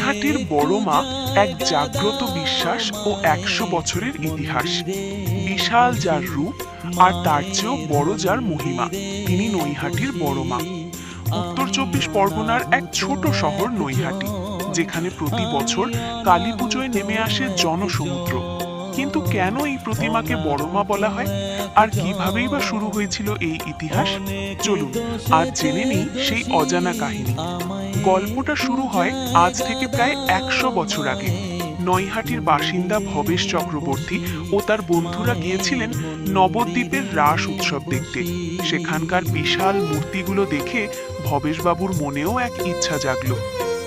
নৈহাটির বড় মা এক জাগ্রত বিশ্বাস ও ১০০ বছরের ইতিহাস। বিশাল যার রূপ আর তার চেয়েও বড় যার মহিমা, তিনি নৈহাটির বড় মা। উত্তর ২৪ পরগনার এক ছোট শহর নৈহাটি, যেখানে প্রতি বছর কালী পুজোয় নেমে আসে জনসমুদ্র। কিন্তু কেন এই প্রতিমাকে বড় মা বলা হয়, আর কিভাবেই বা শুরু হয়েছিল এই ইতিহাস? চলুন আজ জেনে নিই সেই অজানা কাহিনী। গল্পটা শুরু হয় আজ থেকে প্রায় ১০০ বছর আগে। নৈহাটির বাসিন্দা ভবেশ চক্রবর্তী ও তার বন্ধুরা গিয়েছিলেন নবদ্বীপের রাস উৎসব দেখতে। সেখানকার বিশাল মূর্তিগুলো দেখে ভবেশবাবুর মনেও এক ইচ্ছা জাগল।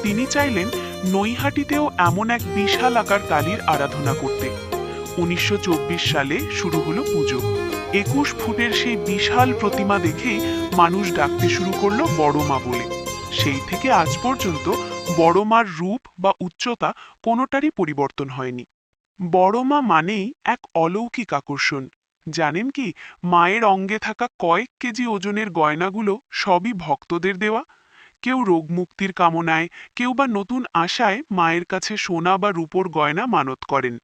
তিনি চাইলেন নৈহাটিতেও এমন এক বিশাল আকার কালীর আরাধনা করতে। ১৯২৪ সালে শুরু হলো পুজো। ২১ ফুটের সেই বিশাল প্রতিমা দেখেই মানুষ ডাকতে শুরু করলো বড় মা বলে। সেই থেকে আজ পর্যন্ত বড় মার রূপ বা উচ্চতা কোনোটারই পরিবর্তন হয়নি। বড় মা মানেই এক অলৌকিক আকর্ষণ। জানেন কি, মায়ের অঙ্গে থাকা কয়েক কেজি ওজনের গয়নাগুলো সবই ভক্তদের দেওয়া। কেউ রোগ মুক্তির কামনায়, কেউ বা নতুন আশায় মায়ের কাছে সোনা বা রূপোর গয়না মানত করেন।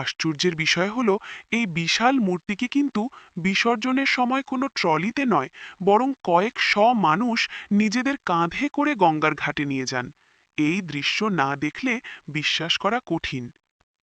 আশ্চর্যের বিষয় হলো, এই বিশাল মূর্তিকে কিন্তু বিসর্জনের সময় কোনো ট্রলিতে নয়, বরং কয়েক শ মানুষ নিজেদের কাঁধে করে গঙ্গার ঘাটে নিয়ে যান। এই দৃশ্য না দেখলে বিশ্বাস করা কঠিন।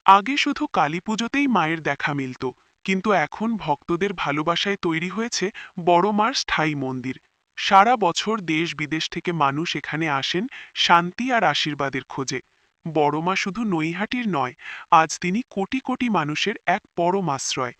আগে শুধু কালী পুজোতেই মায়ের দেখা মিলত, কিন্তু এখন ভক্তদের ভালোবাসায় তৈরি হয়েছে বড় মার স্থায়ী মন্দির। সারা বছর দেশ বিদেশ থেকে মানুষ এখানে আসেন শান্তি আর আশীর্বাদের খোঁজে। বড় মা শুধু নৈহাটির নয়, আজ তিনি কোটি কোটি মানুষের এক পরম আশ্রয়।